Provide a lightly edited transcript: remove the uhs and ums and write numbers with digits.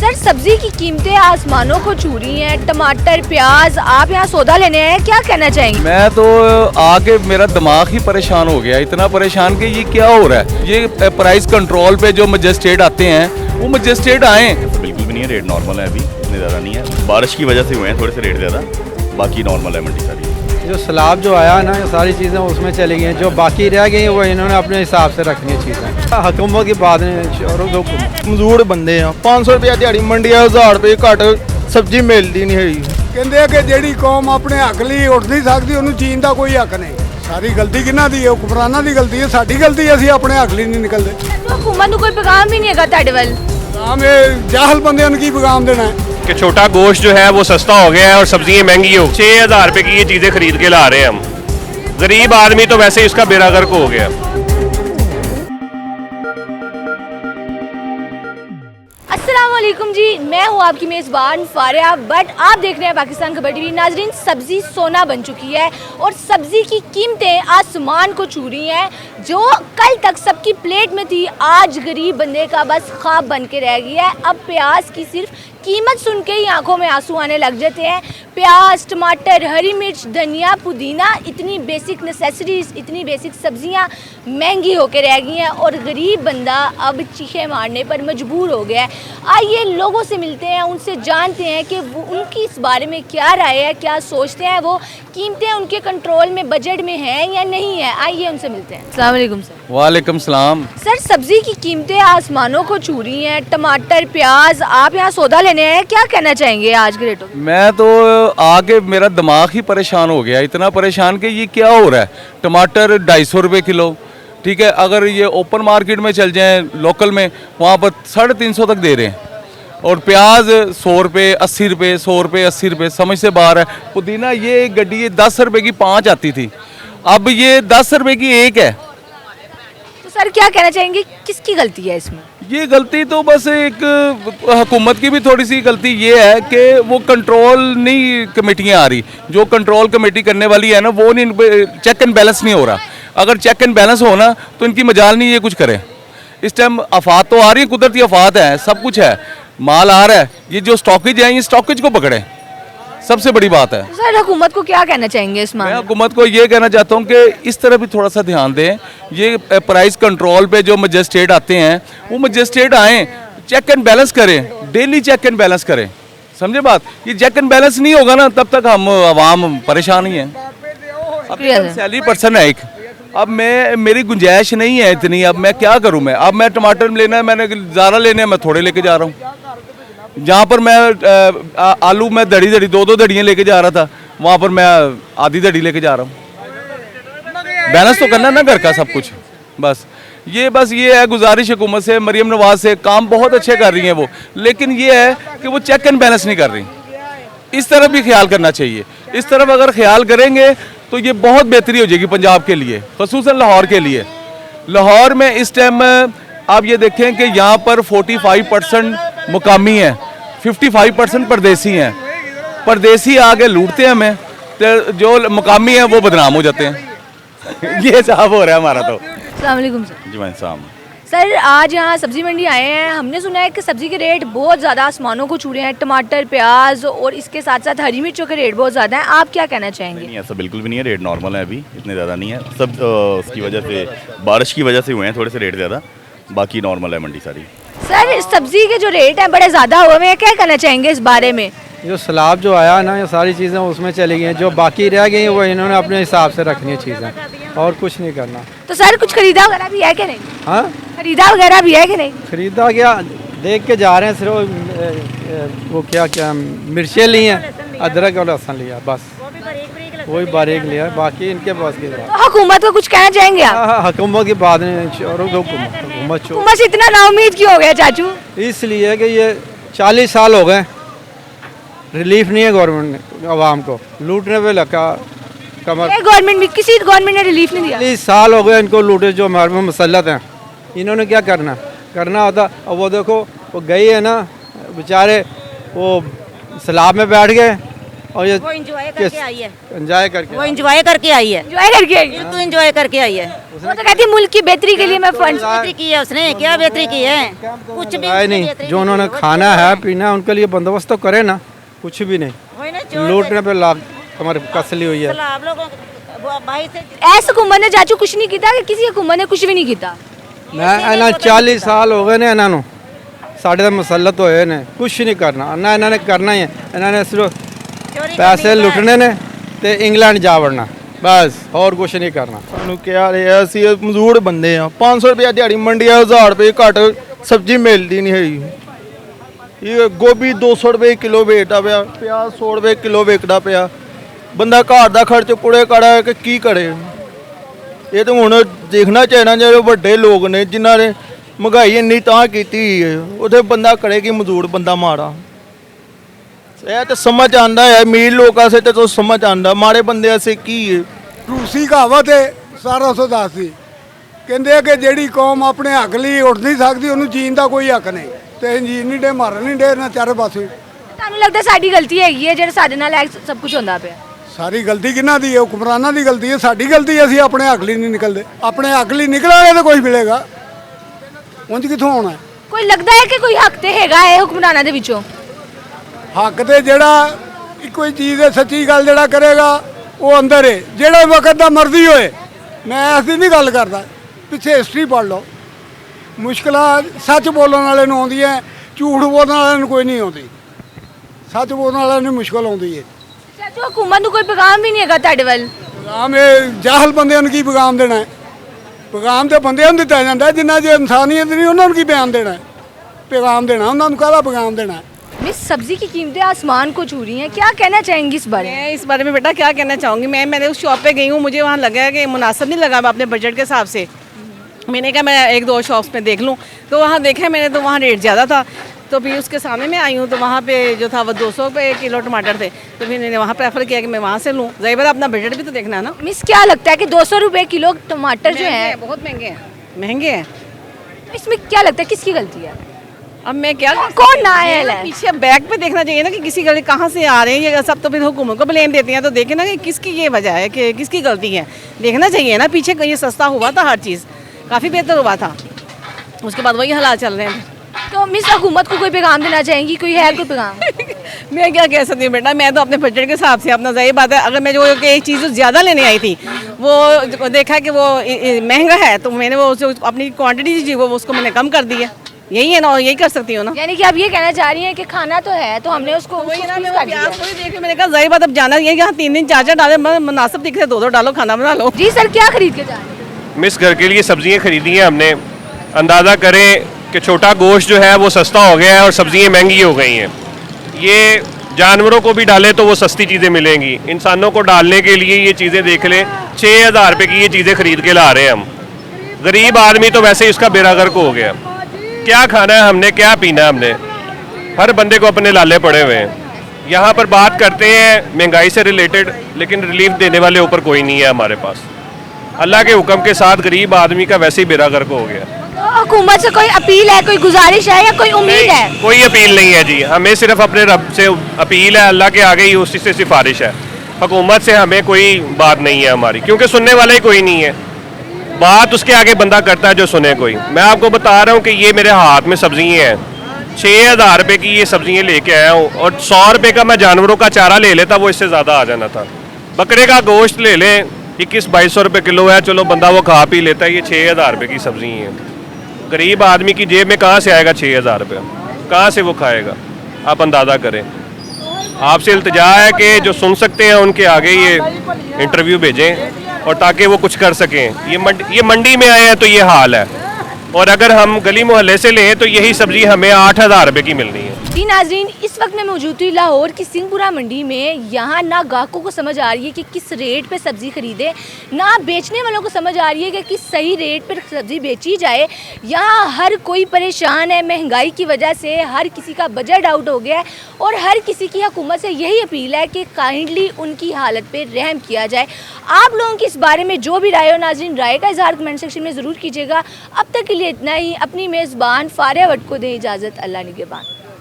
Sir सब्जी की कीमतें आसमानों को छू रही हैं। टमाटर, प्याज, आप यहाँ सौदा लेने आए हैं, क्या कहना चाहेंगे? मैं तो आके मेरा दिमाग ही परेशान हो गया, इतना परेशान कि ये क्या हो रहा है। ये प्राइस कंट्रोल पे जो मजिस्ट्रेट आते हैं वो मजिस्ट्रेट आए। बिल्कुल भी नहीं है, रेट नॉर्मल है, अभी इतने ज़्यादा नहीं है। बारिश की वजह से हुए हैं थोड़े से रेट ज़्यादा, बाकी नॉर्मल है मंडी सारी। जो सैलाब जो आया ना, ये सारी चीज़ें उसमें चली गई हैं। जो बाकी रह गई हैं वो इन्होंने अपने हिसाब से रखनी है चीज़ें। हुकूमत की बात नहीं, औरों के हुकूमत। ਮਜ਼ਦੂਰ ਬੰਦੇ ਆ 500 ਰੁਪਏ ਦਿਹਾੜੀ ਮੰਡੀ ਆ 1000 ਰੁਪਏ ਘੱਟ ਸਬਜ਼ੀ ਮਿਲਦੀ ਨਹੀਂ ਹੈਗੀ। ਕਹਿੰਦੇ ਆ ਕਿ ਜਿਹੜੀ ਕੌਮ ਆਪਣੇ ਹੱਕ ਲਈ ਉੱਠ ਨਹੀਂ ਸਕਦੀ ਉਹਨੂੰ ਜੀਣ ਦਾ ਕੋਈ ਹੱਕ ਨਹੀਂ। ਸਾਰੀ ਗਲਤੀ ਕਿਹਨਾਂ ਦੀ ਹੈ? ਹੁਕਮਰਾਨਾਂ ਦੀ ਗਲਤੀ ਹੈ, ਸਾਡੀ ਗਲਤੀ ਹੈ, ਅਸੀਂ ਆਪਣੇ ਹੱਕ ਲਈ ਨਹੀਂ ਨਿਕਲਦੇ। हुकूमत को कोई पैगाम भी नहीं है ਤੁਹਾਡੇ ਵੱਲ? ਆਮ ਇਹ ਜਾਹਲ ਬੰਦਿਆਂ ਨੂੰ ਕੀ ਪੈगाम देना है? कि छोटा गोश्त जो है वो सस्ता हो गया है और सब्जियां महंगी हो। 6000 रुपए की ये चीज़ें खरीद के ला रहे हैं हम। गरीब आदमी तो वैसे ही इसका बेड़ा गर्क हो गया। अस्सलामुअलैकुम जी, मैं हूँ आपकी मेज़बान फारिया बट आप देख रहे हैं पाकिस्तान खबर टीवी। नाजरीन, सब्ज़ी सोना बन चुकी है और सब्ज़ी की कीमतें आसमान को छू रही हैं। जो कल तक सबकी प्लेट में थी, आज गरीब बंदे का बस ख्वाब बन के रह गया है। अब प्याज की सिर्फ कीमत सुन के ही आंखों में आंसू आने लग जाते हैं। प्याज, टमाटर, हरी मिर्च, धनिया, पुदीना, इतनी बेसिक नेसेसरीज, इतनी बेसिक सब्जियां महंगी होकर रह गई हैं और गरीब बंदा अब चीखे मारने पर मजबूर हो गया है। आइए लोगों से मिलते हैं, उनसे जानते हैं कि वो उनकी इस बारे में क्या राय है, क्या सोचते हैं वो, कीमतें उनके कंट्रोल में, बजट में हैं या नहीं है। आइए उनसे मिलते हैं। अस्सलाम वालेकुम सर। वालेकुम सलाम। सर सब्जी की कीमतें आसमानों को छू रही हैं। टमाटर, प्याज, आप यहाँ सौदा लेने आए हैं, क्या कहना चाहेंगे आज के रेटों में? मैं तो आके मेरा दिमाग ही परेशान हो गया, इतना परेशान कि ये क्या हो रहा है। टमाटर 250 रुपये किलो, ठीक है। अगर ये ओपन मार्केट में चल जाएं लोकल में, वहाँ पर 350 तक दे रहे हैं। और प्याज 100 रुपये, 80 रुपये, 100 रुपये, 80 रुपये, समझ से बाहर है। पुदीना ये गड्डी ये 10 रुपये की 5 आती थी, अब ये 10 रुपये की 1 है। तो सर क्या कहना चाहेंगे, किसकी गलती है इसमें? ये गलती तो बस एक हुकूमत की भी थोड़ी सी गलती ये है कि वो कंट्रोल नहीं कमेटियाँ आ रही। जो कंट्रोल कमेटी करने वाली है ना, वो नहीं, चेक एंड बैलेंस नहीं हो रहा। अगर चेक एंड बैलेंस हो ना तो इनकी मजाल नहीं ये कुछ करें। इस टाइम आफात तो आ रही है, कुदरती आफात है, सब कुछ है, माल आ रहा है। ये जो स्टॉकेज है, ये स्टॉकेज को पकड़े, सबसे बड़ी बात है। तो सर हुकूमत को क्या कहना चाहेंगे इस मामले मैं में? हुकूमत को ये कहना चाहता हूँ कि इस तरह भी थोड़ा सा ध्यान दें। ये प्राइस कंट्रोल पे जो मजिस्ट्रेट आते हैं वो मजिस्ट्रेट आएँ, चेक एंड बैलेंस करें, डेली चेक एंड बैलेंस करें, समझे बात। ये चेक एंड बैलेंस नहीं होगा ना, तब तक हम आवाम परेशान ही हैं। अब सैलरी पर्सन है एक, अब मैं, मेरी गुंजाइश नहीं है इतनी, अब मैं क्या करूँ। अब मैं टमाटर लेना है, मैंने ज़्यादा लेने हैं, मैं थोड़े लेके जा रहा हूँ। जहाँ पर मैं आलू में दड़ी 2-2 दड़ियाँ लेके जा रहा था, वहाँ पर मैं आधी दड़ी लेके जा रहा हूँ। बैलेंस तो करना ना घर का सब कुछ। बस ये है गुजारिश हुकूमत से, मरीम नवाज से। काम बहुत अच्छे कर रही हैं वो, लेकिन ये है कि वो चेक एंड बैलेंस नहीं कर रही। इस तरफ भी ख्याल करना चाहिए। इस तरफ अगर ख्याल करेंगे तो ये बहुत बेहतरी हो जाएगी पंजाब के लिए, ख़ुसूसन लाहौर के लिए। लाहौर में इस टाइम आप ये देखें कि यहाँ पर 45% मुकामी है, 55% परदेसी हैं। परदेसी आगे लूटते हैं हमें, तो जो मुकामी हैं वो बदनाम हो जाते हैं। ये साहब हो रहा है हमारा तो। अस्सलाम वालेकुम सर। जी भाई साहब, सर आज यहाँ सब्जी मंडी आए हैं, हमने सुना है कि सब्जी के रेट बहुत ज़्यादा आसमानों को छू रहे हैं। टमाटर, प्याज और इसके साथ साथ हरी मिर्चों के रेट बहुत ज़्यादा हैं। आप क्या कहना चाहेंगे? नहीं ऐसा बिल्कुल भी नहीं है, रेट नॉर्मल है, अभी इतने ज़्यादा नहीं है। सब उसकी वजह से, बारिश की वजह से हुए हैं थोड़े से रेट ज़्यादा, बाकी नॉर्मल है मंडी सारी। सर सब्जी के जो रेट हैं बड़े ज़्यादा हुए हैं, क्या कहना चाहेंगे इस बारे में? जो सैलाब जो आया ना, ये सारी चीज़ें उसमें चली गई हैं। जो बाकी रह गई हैं वो इन्होंने अपने हिसाब से रखनी है चीज़ें, और कुछ नहीं करना। तो सर कुछ खरीदा वगैरह भी है कि नहीं? हाँ, खरीदा वगैरह भी है कि नहीं? खरीदा क्या, देख के जा रहे हैं सिर्फ। वो क्या मिर्चें ली हैं, अदरक और लहसुन लिया, बस वही बारीक लिया, बाकी इनके पास की बात। तो हुकूमत को कुछ कहना चाहेंगे आप? हुकूमत की बात नहीं, औरों की हुकूमत हुकूमत से इतना नाउम्मीद क्यों हो गया चाचू? इसलिए कि ये 40 साल हो गए, रिलीफ नहीं है गवर्नमेंट ने आवाम को, लूटने पे लगा कमर। गवर्नमेंट भी, किसी गवर्नमेंट ने रिलीफ नहीं दिया। 40 साल हो गए इनको लूटे, जो हमारे में मुसल्लत हैं। इन्होंने क्या करना होता। अब वो देखो, वो गई है ना बेचारे, वो सैलाब में बैठ गए, और ये वो एंजॉय करके आई है, एंजॉय करके वो एंजॉय करके आई है, एंजॉय करके आई है। बिल्कुल एंजॉय करके आई है। वो तो कहती है मुल्क की बेहतरी के लिए मैं फंड बेहतरी की है उसने, क्या बेहतरी की है? कुछ भी आए उसने नहीं, बेहतरी जो नहीं उन्होंने की। खाना है पीना है उनके लिए बंदोबस्त तो करे ना, कुछ भी नहीं। वही ना, जो लूटने पे लाग हमारे कसली हुई है। सलाब लोगों वो भाई से ऐस हुकूमत ने चाचू कुछ नहीं किया कि किसी हुकूमत ने कुछ भी नहीं किया। मैं ਇਹਨਾਂ 40 ਸਾਲ ਹੋ ਗਏ ਨੇ ਇਹਨਾਂ ਨੂੰ, ਸਾਡੇ ਤਾਂ ਮੁਸੱਲਤ ਹੋਏ ਨੇ, ਕੁਝ ਨਹੀਂ ਕਰਨਾ ਨਾ ਇਹਨਾਂ ਨੇ ਕਰਨਾ ਹੀ ਹੈ। ਇਹਨਾਂ ਨੇ ਸਿਰਫ चोरी ਪੈਸੇ करनी है। ਲੁੱਟਣੇ ਨੇ ਤੇ ਇੰਗਲੈਂਡ ਜਾ ਵੜਨਾ, ਬਸ ਹੋਰ ਕੁਝ ਨਹੀਂ ਕਰਨਾ। ਸਾਨੂੰ ਕਿਹਾ ਰਿਹਾ ਅਸੀਂ ਮਜ਼ਦੂਰ ਬੰਦੇ ਆ, 500 ਰੁਪਏ ਦਿਹਾੜੀ ਮੰਡੀ ਆ, 1000 ਰੁਪਏ ਘੱਟ ਸਬਜ਼ੀ ਮਿਲਦੀ ਨਹੀਂ ਹੈਗੀ। ਇਹ ਗੋਭੀ 200 ਰੁਪਏ ਕਿਲੋ ਵੇਚਦਾ ਪਿਆ, ਪਿਆਜ਼ 100 ਰੁਪਏ ਕਿਲੋ ਵੇਚਦਾ ਪਿਆ। ਬੰਦਾ ਘਰ ਦਾ ਖਰਚ ਪੁੜੇ ਕਰਾ ਕੇ ਕੀ ਕਰੇ? ਇਹ ਤਾਂ ਹੁਣ ਦੇਖਣਾ ਚਾਹੀਦਾ ਜਿਹੜੇ ਵੱਡੇ ਲੋਕ ਨੇ ਜਿਨ੍ਹਾਂ ਨੇ ਮਹਿੰਗਾਈ ਇੰਨੀ ਤਾਂ ਕੀਤੀ ਹੈ, ਉਹਦੇ ਬੰਦਾ ਕਰੇ ਕਿ ਮਜ਼ਦੂਰ ਬੰਦਾ ਮਾੜਾ। ਇਹ ਤਾਂ ਸਮਝ ਆਂਦਾ ਹੈ, ਅਮੀਰ ਲੋਕਾਂ ਸੇ ਤਾਂ ਸਮਝ ਆਂਦਾ, ਮਾੜੇ ਬੰਦੇ ਸੇ ਕੀ ਹੈ। ਰੂਸੀ ਕਹਾਵਤ ਹੈ 1710 ਦੀ, ਕਹਿੰਦੇ ਆ ਕਿ ਜਿਹੜੀ ਕੌਮ ਆਪਣੇ ਹੱਕ ਲਈ ਉੱਠ ਨਹੀਂ ਸਕਦੀ ਉਹਨੂੰ ਜੀਣ ਦਾ ਕੋਈ ਹੱਕ ਨਹੀਂ, ਤੇ ਜੀਣ ਨਹੀਂ ਡੇ ਮਾਰਨ ਨਹੀਂ ਡੇ ਨਾ ਚਾਰੇ ਪਾਸੇ। ਤੁਹਾਨੂੰ ਲੱਗਦਾ ਸਾਡੀ ਗਲਤੀ ਹੈਗੀ ਹੈ ਜਿਹੜਾ ਸਾਡੇ ਨਾਲ ਇਹ ਸਭ ਕੁਝ ਹੁੰਦਾ ਪਿਆ? ਸਾਰੀ ਗਲਤੀ ਕਿਹਨਾਂ ਦੀ ਹੈ? ਹੁਕਮਰਾਨਾਂ ਦੀ ਗਲਤੀ ਹੈ, ਸਾਡੀ ਗਲਤੀ ਹੈ, ਅਸੀਂ ਆਪਣੇ ਹੱਕ ਲਈ ਨਹੀਂ ਨਿਕਲਦੇ। ਆਪਣੇ ਹੱਕ ਲਈ ਨਿਕਲਾਂਗੇ ਤਾਂ ਕੁਝ ਮਿਲੇਗਾ, ਉਂਝ ਕਿੱਥੋਂ ਆਉਣਾ ਹੈ? ਕੋਈ ਲੱਗਦਾ ਹੈ ਕਿ ਕੋਈ ਹੱਕ ਤੇ ਹੈਗਾ ਹੈ ਹੁਕਮਰਾਨਾਂ ਦੇ ਵਿੱਚੋਂ? ਹੱਕ ਤੇ ਜਿਹੜਾ ਕੋਈ ਚੀਜ਼ ਹੈ ਸੱਚੀ ਗੱਲ ਜਿਹੜਾ ਕਰੇਗਾ ਉਹ ਅੰਦਰ ਹੈ, ਜਿਹੜੇ ਵਕਤ ਦਾ ਮਰਜ਼ੀ ਹੋਏ। ਮੈਂ ਐਸੀ ਨਹੀਂ ਗੱਲ ਕਰਦਾ, ਪਿੱਛੇ ਹਿਸਟਰੀ ਪੜ੍ਹ ਲਓ। ਮੁਸ਼ਕਲਾਂ ਸੱਚ ਬੋਲਣ ਵਾਲੇ ਨੂੰ ਆਉਂਦੀਆਂ, ਝੂਠ ਬੋਲਣ ਵਾਲਿਆਂ ਨੂੰ ਕੋਈ ਨਹੀਂ ਆਉਂਦੀ। ਸੱਚ ਬੋਲਣ ਵਾਲਿਆਂ ਨੂੰ ਮੁਸ਼ਕਲ ਆਉਂਦੀ ਹੈ। ਚਾਚੂ ਹੁਕੂਮਤ ਨੂੰ ਕੋਈ ਪੈਗਾਮ ਵੀ ਨਹੀਂ ਹੈਗਾ ਤੁਹਾਡੇ ਵੱਲ? ਪੈਗਾਮ ਇਹ ਜਾਹਲ ਬੰਦਿਆਂ ਨੂੰ ਕੀ ਪੈਗਾਮ ਦੇਣਾ ਹੈ? ਪੈਗਾਮ ਤੇ ਬੰਦਿਆਂ ਨੂੰ ਦਿੱਤਾ ਜਾਂਦਾ, ਜਿੰਨਾ ਜੇ ਇਨਸਾਨੀਅਤ ਨਹੀਂ ਉਹਨਾਂ ਨੂੰ ਕੀ ਬਿਆਨ ਦੇਣਾ ਹੈ? ਪੈਗਾਮ ਦੇਣਾ ਉਹਨਾਂ ਨੂੰ, ਕਾਹਦਾ ਪੈਗਾਮ देना है? मिस सब्जी की कीमतें आसमान को छू रही हैं, क्या कहना चाहेंगी इस बारे में? मैं इस बारे में बेटा क्या कहना चाहूँगी, मैंने उस शॉप पे गई हूँ, मुझे वहाँ लगा है कि मुनासिब नहीं लगा अपने बजट के हिसाब से। मैंने कहा मैं एक दो शॉप्स में देख लूँ, तो वहाँ देखा मैंने तो वहाँ रेट ज़्यादा था, तो फिर उसके सामने मैं आई हूँ तो वहाँ पे जो था वो 200 रुपये किलो टमाटर थे, तो फिर मैंने वहाँ प्रेफर किया कि मैं वहाँ से लूँ। ज़ाहिर बात अपना बजट भी तो देखना है ना। मिस क्या लगता है कि 200 रुपए किलो टमाटर जो है बहुत महंगे हैं, महंगे हैं। तो इसमें क्या लगता है किसकी गलती है? अब मैं क्या कौन नाअहल है? पीछे बैक पे देखना चाहिए ना कि किसी गलती कहाँ से आ रहे हैं, ये सब तो फिर हुकूमत को ब्लेम देते हैं, तो देखें ना कि किसकी ये वजह है, कि किसकी गलती है, देखना चाहिए ना। पीछे ये सस्ता हुआ था, हर चीज़ काफ़ी बेहतर हुआ था, उसके बाद वही हालात चल रहे हैं। तो मिस हुकूमत को कोई पैगाम देना चाहेंगी? कोई है कोई पैगाम? मैं क्या कह सकती हूँ बेटा, मैं तो अपने बजट के हिसाब से अपना, ज़ाहिर बात है अगर मैं जो एक चीज़ ज़्यादा लेने आई थी वो देखा कि वो महंगा है, तो मैंने वो अपनी क्वांटिटी थी वो उसको मैंने कम कर दी है। यही है ना, और यही कर सकती हूँ ना। यानी कि आप ये कहना चाह रही हैं कि खाना तो है तो हमने उसको वही ना, squeeze मैं कर दिया। प्याज को ही देख के मैंने कहा ज़ाहिर बात अब जाना ये कि हाँ 3 4 डाले, मुनासिब दिख रहे 2 डालो, खाना बना लो। जी सर, क्या खरीद के जा रहे हैं? मिस घर के लिए सब्जियां खरीदी हैं हमने। अंदाज़ा करें कि छोटा गोश्त जो है वो सस्ता हो गया है और सब्जियां महंगी हो गई हैं। ये जानवरों को भी डालें तो वो सस्ती चीज़ें मिलेंगी, इंसानों को डालने के लिए ये चीज़ें देख लें 6,000 रुपये की ये चीज़ें खरीद के ला रहे हैं हम। गरीब आदमी तो वैसे ही उसका बेड़ा गर्क हो गया। क्या खाना है हमने, क्या पीना है हमने, हर बंदे को अपने लाले पड़े हुए हैं। यहाँ पर बात करते हैं महंगाई से रिलेटेड, लेकिन रिलीफ देने वाले ऊपर कोई नहीं है हमारे पास। अल्लाह के हुक्म के साथ गरीब आदमी का वैसे ही बेड़ा गर्क हो गया। तो हुकूमत से कोई अपील है, कोई गुजारिश है या कोई उम्मीद है? कोई अपील नहीं है जी, हमें सिर्फ अपने रब से अपील है, अल्लाह के आगे ही उसी से सिफारिश है। हुकूमत से हमें कोई बात नहीं है हमारी, क्योंकि सुनने वाला ही कोई नहीं है। बात उसके आगे बंदा करता है जो सुने कोई। मैं आपको बता रहा हूँ कि ये मेरे हाथ में सब्जियाँ हैं, 6,000 रुपये की ये सब्जियाँ लेके आया हूँ, और 100 रुपये का मैं जानवरों का चारा ले लेता वो इससे ज़्यादा आ जाना था। बकरे का गोश्त ले लें 21-2200 रुपये किलो है, चलो बंदा वो खा पी लेता है। ये 6,000 रुपये की सब्जी हैं, गरीब आदमी की जेब में कहाँ से आएगा 6,000 रुपये, कहाँ से वो खाएगा? आप अंदाज़ा करें। आपसे इल्तिजा है कि जो सुन सकते हैं उनके आगे ये इंटरव्यू भेजें, और ताकि वो कुछ कर सकें। ये मंडी में आए हैं तो ये हाल है, और अगर हम गली मोहल्ले से लें तो यही सब्ज़ी हमें 8,000 रुपये की मिलनी है। जी नाजरीन, इस वक्त मैं मौजूद थी लाहौर की सिंहपुरा मंडी में। यहाँ ना ग्राहकों को समझ आ रही है कि किस रेट पे सब्ज़ी ख़रीदे, ना बेचने वालों को समझ आ रही है कि किस सही रेट पर सब्ज़ी बेची जाए। यहाँ हर कोई परेशान है, महंगाई की वजह से हर किसी का बजट आउट हो गया है, और हर किसी की हुकूमत से यही अपील है कि काइंडली उनकी हालत पर रहम किया जाए। आप लोगों की इस बारे में जो भी राय हो नाजरीन, राय का इजहार कमेंट सेक्शन में ज़रूर कीजिएगा। अब तक के लिए इतना ही। अपनी मेज़बान फारिया भट्ट को दें इजाज़त। अल्लाह निगहबान।